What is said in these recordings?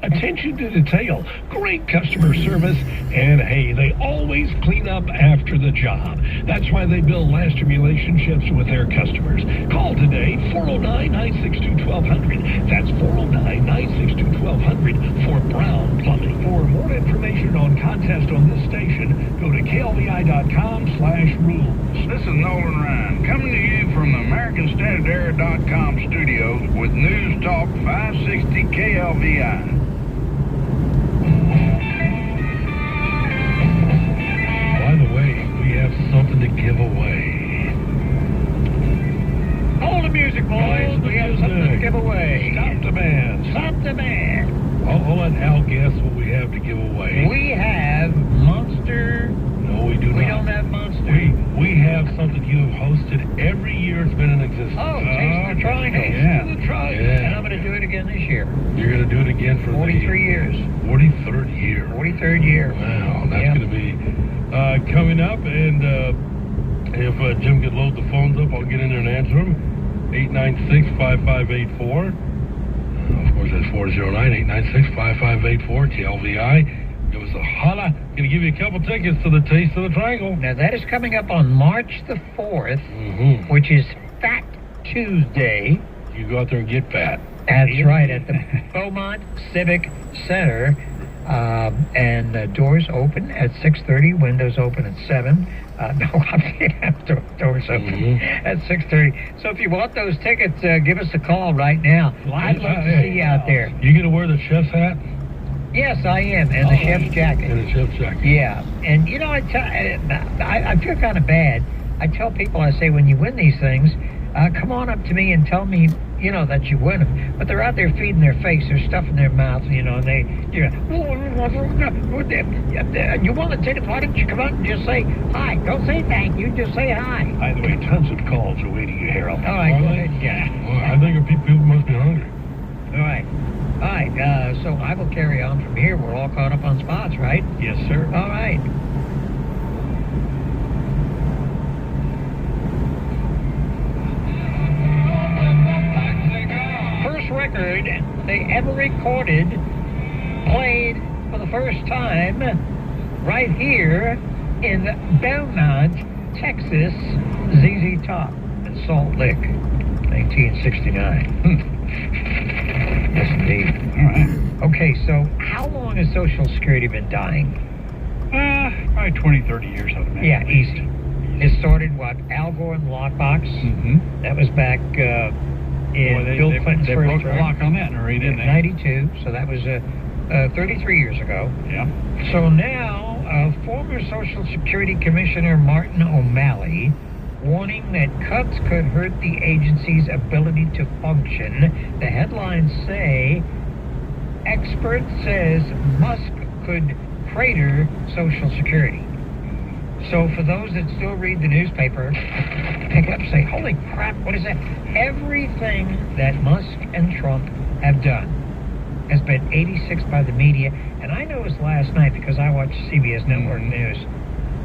attention to detail, great customer service, and hey, they always clean up after the job. That's why they build lasting relationships with their customers. Call today, 409-962-1200. That's 409-962-1200 for Brown Plumbing. For more information on contests on this station, go to klvi.com/rules. This is Nolan Ryan, coming to you from the AmericanStandardAir.com studio with News Talk 560 KLVI. By the way, we have something to give away. Hold the music, boys. We have something to give away. Stop the band. Stop the band. I'll let Al guess what we have to give away. We have Monster. No, we do not. We don't have Monster. We have something you have hosted every year it's been in existence. Oh, Taste the Triangle. Yeah. Taste the Triangle. Yeah. And I'm going to do it again this year. You're going to do it again for 43 years. 43rd year. 43rd year. Wow, that's going to be coming up. And if Jim could load the phones up, I'll get in there and answer them. 896-5584. Of course, that's 409-896-5584, KLVI. Give us a holla. Going to give you a couple tickets to the Taste of the Triangle. Now, that is coming up on March the 4th, which is Fat Tuesday. You go out there and get fat. That's right, at the Beaumont Civic Center. And doors open at 6:30, windows open at 7. No, doors open at 6:30. So if you want those tickets, give us a call right now. I'd love to see you out there. You going to wear the chef's hat? Yes, I am, and the chef's jacket. And the chef's jacket. Yeah, and you know, I feel kind of bad. I tell people, I say, when you win these things, come on up to me and tell me, you know, that you win them. But they're out there feeding their face, they're stuffing their mouth, you know, and you want a ticket, why don't you come out and just say hi? Don't say thank you, just say hi. By the way, tons of calls awaiting you, Harold. All right, go ahead, yeah. Well, I think people must be hungry. All right, so I will carry on from here. We're all caught up on spots, right? Yes, sir. All right. First record they ever recorded, played for the first time right here in Beaumont, Texas, ZZ Top in Salt Lick, 1969. Yes, indeed. All right. Okay, so how long has Social Security been dying? Probably 20, 30 years, I would imagine. Yeah, easy. It started, what, Al Gore and the Lockbox? Mm-hmm. That was back in Bill Clinton's they first broke the term. lock on that, didn't they? 92, so that was 33 years ago. Yeah. So now, former Social Security Commissioner Martin O'Malley warning that cuts could hurt the agency's ability to function. The headlines say, expert says Musk could crater Social Security. So for those that still read the newspaper, pick it up and say, holy crap, what is that? Everything that Musk and Trump have done has been 86 by the media. And I noticed last night, because I watched CBS Network News,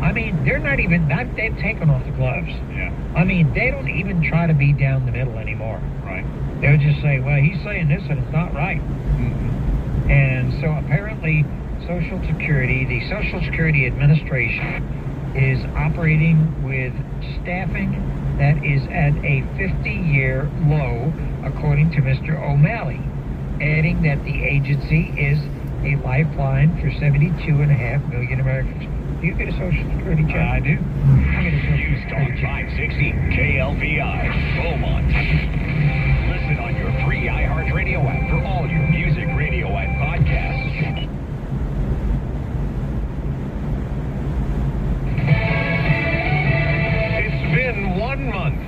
I mean, they're not even, they've taken off the gloves. Yeah. I mean, they don't even try to be down the middle anymore. Right. They'll just say, well, he's saying this and it's not right. Mm-hmm. And so apparently Social Security, the Social Security Administration is operating with staffing that is at a 50-year low, according to Mr. O'Malley, adding that the agency is a lifeline for 72.5 million Americans. Do you get a Social Security check? I do. I get a Social Security check. 560 KLVI, Beaumont. Listen on your free iHeartRadio app for all your music, radio, and podcasts. It's been 1 month.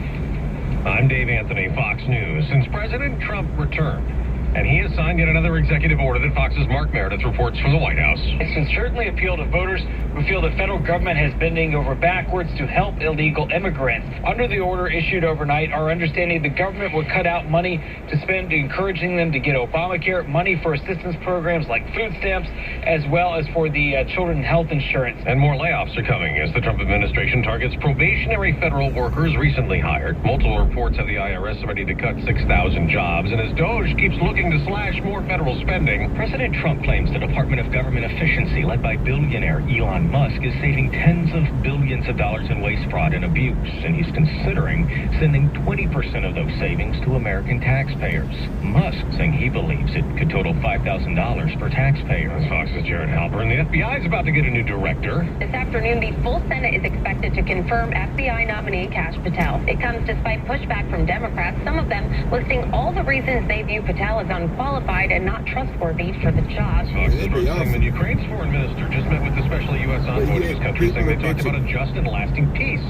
I'm Dave Anthony, Fox News. Since President Trump returned, and he has signed yet another executive order that Fox's Mark Meredith reports from the White House. It can certainly appeal to voters who feel the federal government has bending over backwards to help illegal immigrants. Under the order issued overnight, our understanding the government would cut out money to spend encouraging them to get Obamacare, money for assistance programs like food stamps, as well as for the children's health insurance. And more layoffs are coming as the Trump administration targets probationary federal workers recently hired. Multiple reports have the IRS ready to cut 6,000 jobs, and as DOJ keeps looking to slash more federal spending. President Trump claims the Department of Government Efficiency, led by billionaire Elon Musk, is saving tens of billions of dollars in waste, fraud, and abuse, and he's considering sending 20% of those savings to American taxpayers. Musk saying he believes it could total $5,000 per taxpayer. That's Fox's Jared Halpern. The FBI is about to get a new director. This afternoon, the full Senate is expected to confirm FBI nominee Kash Patel. It comes despite pushback from Democrats, some of them listing all the reasons they view Patel as unqualified and not trustworthy for the job. Fox's George Kingman, Ukraine's foreign minister, just met with the special U.S. envoy to his country, saying they talked about a just and lasting peace.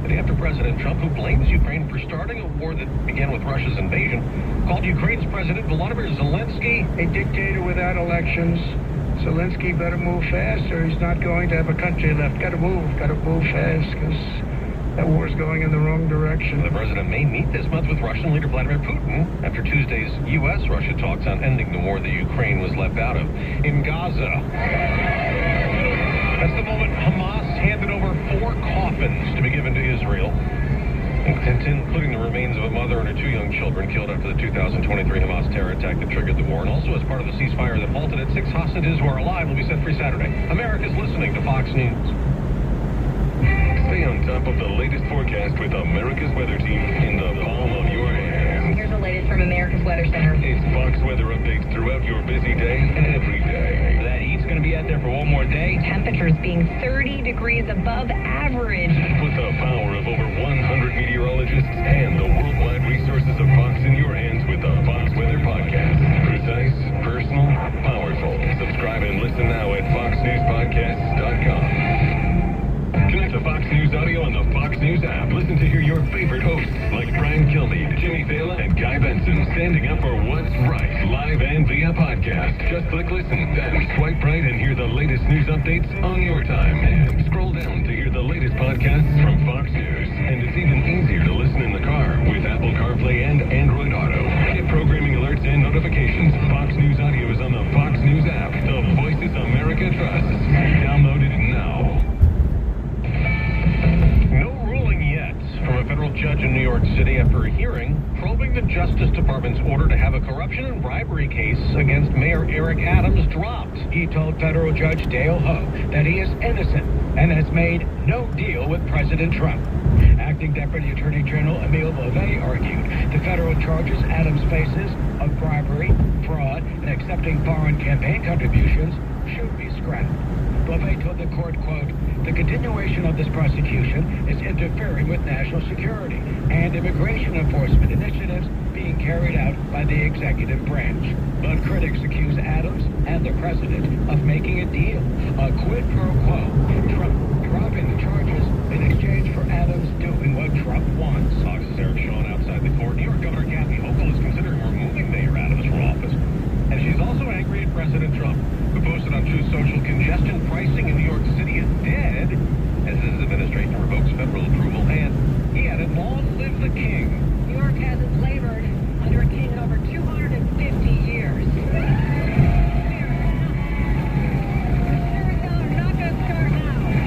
The day after President Trump, who blames Ukraine for starting a war that began with Russia's invasion, called Ukraine's President Volodymyr Zelensky a dictator without elections. Zelensky better move fast, or he's not going to have a country left. Got to move fast, because that war's going in the wrong direction. The president may meet this month with Russian leader Vladimir Putin after Tuesday's U.S.-Russia talks on ending the war that Ukraine was left out of. In Gaza, that's the moment Hamas handed over 4 coffins to be given to Israel, including the remains of a mother and her 2 young children killed after the 2023 Hamas terror attack that triggered the war, and also as part of the ceasefire that halted it. 6 hostages who are alive will be set free Saturday. America's listening to Fox News. Stay on top of the latest forecast with America's Weather Team in the palm of your hand. Here's the latest from America's Weather Center. It's Fox weather updates throughout your busy day, every day. That heat's going to be out there for one more day. Temperatures being 30 degrees above average. With the power of over 100 meteorologists and the worldwide resources of Fox in your hands with the Fox Weather Podcast. Precise, personal, powerful. Subscribe and listen now at foxnewspodcasts.com. Connect to Fox News Audio on the Fox News app. Listen to hear your favorite hosts like Brian Kilmeade, Jimmy Fallon, and Guy Benson standing up for what's right, live and via podcast. Just click listen, then swipe right and hear the latest news updates on your time. And scroll down to hear the latest podcasts from Fox News. And it's even easier to listen in the car with Apple CarPlay and Android Auto. Get programming alerts and notifications. Fox News Audio is on the Fox News app. The voices America trusts. Download it now. No ruling yet from a federal judge in New York City after a hearing probing the Justice Department's order to have a corruption and bribery case against Mayor Eric Adams dropped. He told federal judge Dale Ho that he is innocent and has made no deal with President Trump. Acting Deputy Attorney General Emile Beauvais argued the federal charges Adams faces of bribery, fraud, and accepting foreign campaign contributions should be scrapped. Beauvais told the court, quote, "The continuation of this prosecution is interfering with national security and immigration enforcement initiatives being carried out by the executive branch." But critics accuse Adams and the president of making a deal, a quid pro quo, Trump dropping the charges in exchange for Adams doing what Trump wants. Fox's Eric Shawn outside the court. New York Governor Kathy Hochul is considering removing Mayor Adams from office. And she's also angry at President Trump, who posted on Truth Social congestion pricing in New York City is dead as his administration revokes federal approval. And he added, "Long live the king." New York hasn't labored under a king in over 250 years.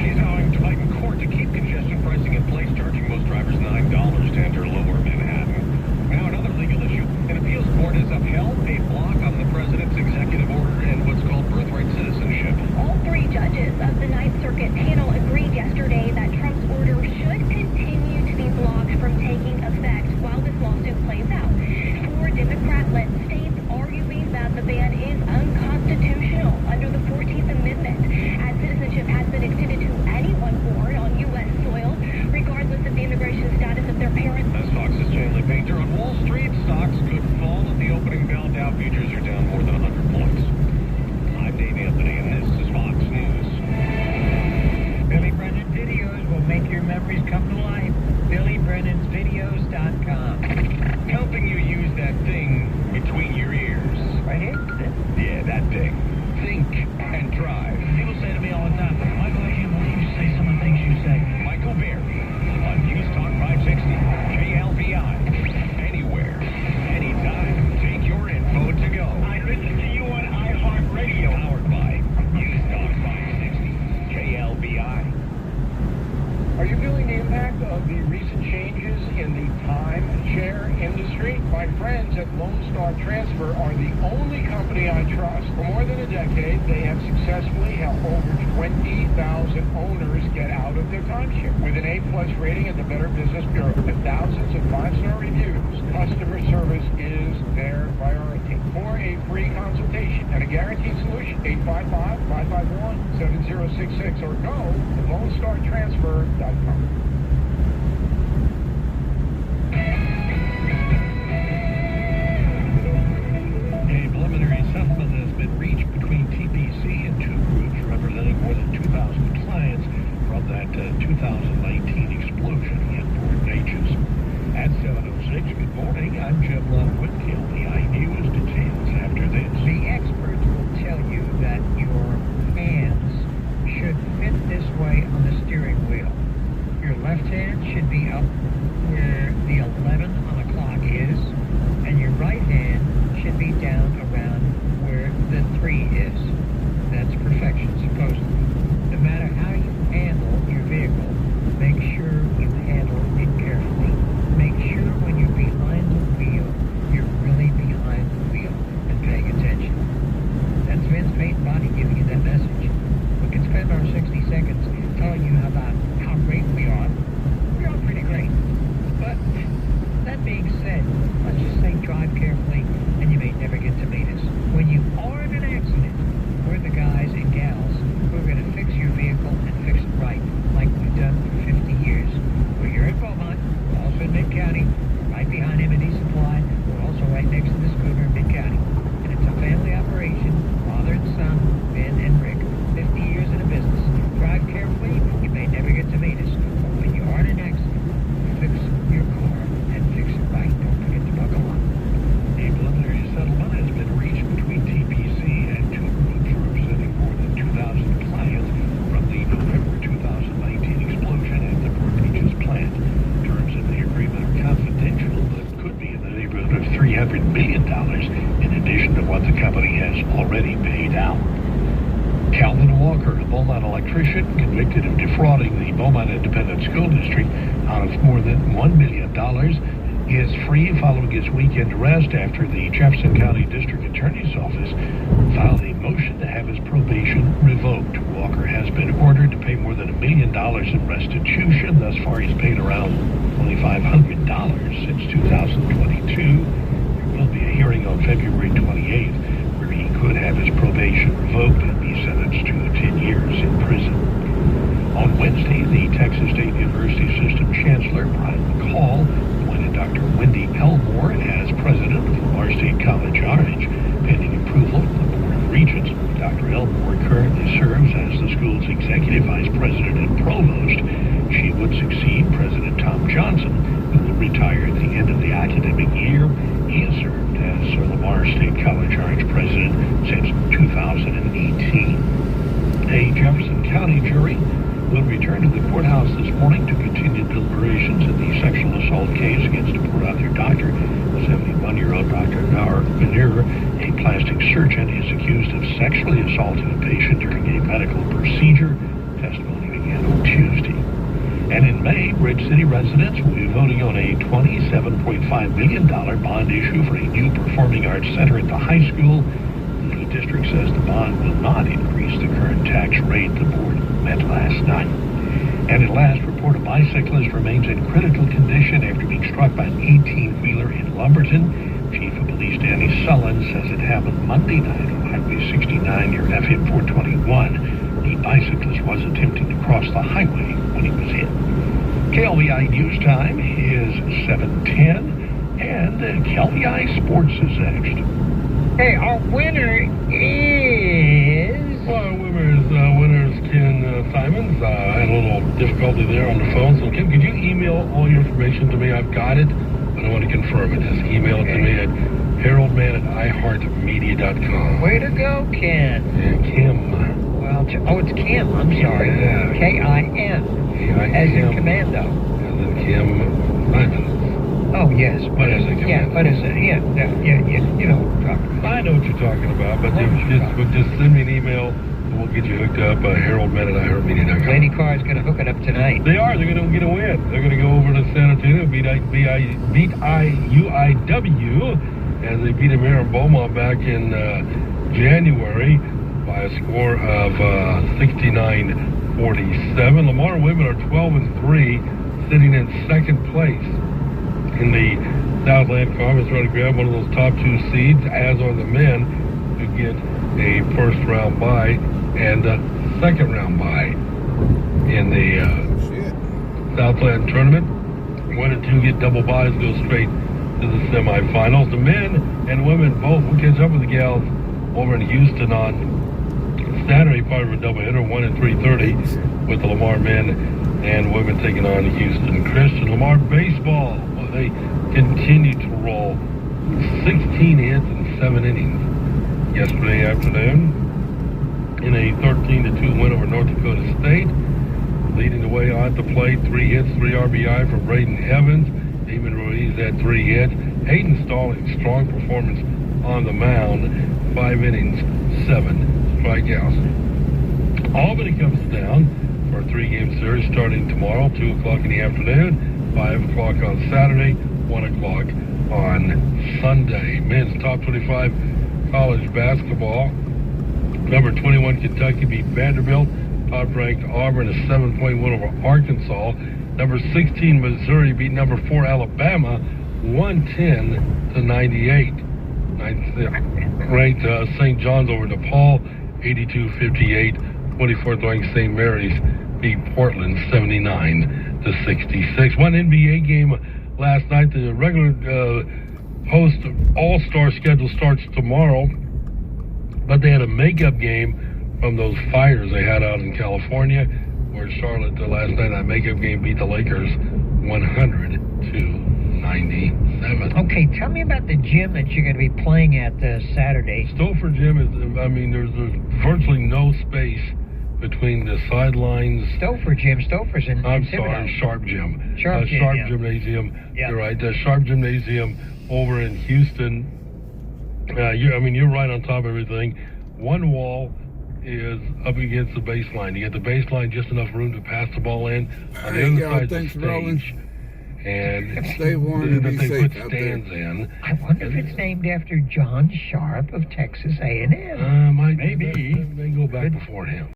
She's going to fight in court to keep congestion pricing in place, charging most drivers $9 to enter lower Manhattan. Now another legal issue. An appeals court has upheld a block on the president's executive order and what's called birthright citizenship. All 3 judges of the Ninth Circuit panel agreed yesterday that Trump's order should continue to be blocked from taking effect while this lawsuit plays out. 4 Democrat-led states arguing that the ban is unconstitutional under the 14th Amendment, as citizenship has been extended to anyone born on U.S. soil, regardless of the immigration status of their parents. As Fox's Stanley Painter on Wall Street, stocks could fall at the opening bell. Dow futures are down more than 100 points. I'm Dave Anthony, and this is Fox News. Billy Brennan videos will make your memories come to life. BillyBrennan'sVideos.com. Helping you use that thing between your ears. Right here? Yeah, that thing. Think and drive. People say to me all the time, "Michael, I can't believe you say some of the things you say." Michael Berry on News Talk 560, KLVI. Anywhere, anytime. Take your info to go. I listen to you on iHeartRadio. Powered by News Talk 560, KLVI. Are you feeling the impact of the recent changes in the timeshare industry? My friends at Lone Star Transfer are the only company I trust. For more than a decade, they have successfully helped over 20,000 owners get out of their timeshare. With an A-plus rating at the Better Business Bureau and thousands of 5-star reviews, customer service is their priority. For a free consultation and a guaranteed solution, 855-551-7066 or go to LoneStarTransfer.com. A preliminary settlement has been reached between TPC and two groups representing more than 2,000 clients from that 2019 explosion in Fort Neches. At 7:06, good morning. I'm Jim Love with KLVI News. Details after this. The experts will tell you that your hands should fit this way on the steering wheel. Your left hand should be up where the 11 on the clock is, and your right hand should be down around where the 3 is. That's perfection, supposedly. No matter how you handle your vehicle, make sure you handle it carefully. Make sure when you're behind the wheel, you're really behind the wheel and paying attention. That's Vince Paint Body giving you that message. We can spend our 60 seconds telling you about how great we are. We are pretty great. But that being said, let's just say drive carefully and you may never get to meet us. When you are in an accident, we're the guys and gals who are going to fix your vehicle and fix it right, like we've done for 50 years. We're here at Beaumont, we're also in Mid-County, right behind M&D Supply. We're also right next to the scooter in Mid-County. And it's a family operation, father and son, Ben and Rick, 50 years in a business. Drive carefully, you may never get to meet us. But when you are in an accident, fix your car and fix it right. Don't forget to buckle up. A preliminary settlement has been reached between TPC and two groups representing more than 2,000 clients from the November 2019 explosion at the Fort Neches plant. Terms of the agreement are confidential, but could be in the neighborhood of $300 million in addition to what the company has already paid out. Calvin Walker, a Beaumont electrician convicted of defrauding the Beaumont Independent School District out of more than $1 million, is free following his weekend arrest after the Jefferson County District Attorney's Office filed a motion to have his probation revoked. Walker has been ordered to pay more than $1 million in restitution. Thus far, he's paid around $2,500 since 2022. There will be a hearing on February 28th where he could have his probation revoked and be sentenced to 10 years in prison. On Wednesday, the Texas State University System Chancellor, Brian McCall, appointed Dr. Wendy Elmore as president of Lamar State College Orange, pending approval from the Board of Regents. Dr. Elmore currently serves as the school's executive vice president and provost. She would succeed President Tom Johnson, who will retire at the end of the academic year. He has served as Lamar State College Orange president since 2018. A Jefferson County jury will return to the courthouse this morning to continue deliberations in the sexual assault case against a Port Arthur doctor. 71-year-old Dr. Naur Manir, a plastic surgeon, is accused of sexually assaulting a patient during a medical procedure. Testimony began on Tuesday. And in May, Bridge City residents will be voting on a $27.5 million bond issue for a new performing arts center at the high school. The district says the bond will not increase the current tax rate the board met last night. And at last, report a bicyclist remains in critical condition after being struck by an 18-wheeler in Lumberton. Chief of Police Danny Sullen says it happened Monday night on Highway 69 near FM 421. The bicyclist was attempting to cross the highway when he was hit. KLVI News Time is 7:10, and KLVI Sports is next. Hey, our winner is... Well, winner's Ken Simons. I had a little difficulty there on the phone. So, Ken, could you email all your information to me? I've got it, but I want to confirm it. Just email it to me at haroldman@iheartmedia.com. Way to go, Ken. And Kim. Well, it's Kim. I'm sorry. Yeah. K-I-M. As in commando. As in Kim Simons. Oh, yes. But as in commando. Yeah, but as in, yeah. You know what I'm talking about. I know what you're talking about, but just send me an email We'll get you hooked up. Harold Met at iHeartMedia.com. Lady Carr's going to hook it up tonight. They are. They're going to get a win. They're going to go over to San Antonio, beat IUIW, as they beat American Beaumont back in January by a score of 69-47. Lamar women are 12-3, sitting in second place in the Southland Conference. Trying to grab one of those top two seeds, as are the men, to get a first round bye and a second round bye in the Southland tournament. 1 and 2 get double byes, go straight to the semifinals. The men and women both will catch up with the gals over in Houston on Saturday, part of a doubleheader, 1 and 3:30, with the Lamar men and women taking on Houston Christian. Lamar baseball, well, they continue to roll. 16 hits in 7 innings yesterday afternoon in a 13-2 win over North Dakota State. Leading the way at the plate, 3 hits, 3 RBI for Braden Evans. Damon Ruiz had 3 hits. Hayden Stallings, strong performance on the mound. 5 innings, 7 strikeouts. Albany comes down for a 3-game series starting tomorrow, 2 o'clock in the afternoon, 5 o'clock on Saturday, 1 o'clock on Sunday. Men's top 25 college basketball. Number 21 Kentucky beat Vanderbilt. Top-ranked Auburn, a 7-point win over Arkansas. Number 16 Missouri beat number 4 Alabama, 110-98. Ranked St. John's over DePaul, 82-58. 24th ranked St. Mary's beat Portland, 79-66. One NBA game last night. The regular post All-Star schedule starts tomorrow, but they had a makeup game from those fires they had out in California, where Charlotte last night, that makeup game beat the Lakers 100-97. Okay, tell me about the gym that you're going to be playing at Saturday. Stouffer Gym is, there's virtually no space between the sidelines. Stouffer Gym, Stouffer's in I'm Thibodeau. sorry, Sharp Gym. Sharp Gym, Sharp yeah. Gymnasium. Yeah. You're right. The Sharp Gymnasium over in Houston. You're right on top of everything. One wall is up against the baseline. You get the baseline, just enough room to pass the ball in. On the other side of the stage. And stay warm and be they safe put out stands there. in. I wonder if it's named after John Sharp of Texas A&M. Maybe. They go back before him.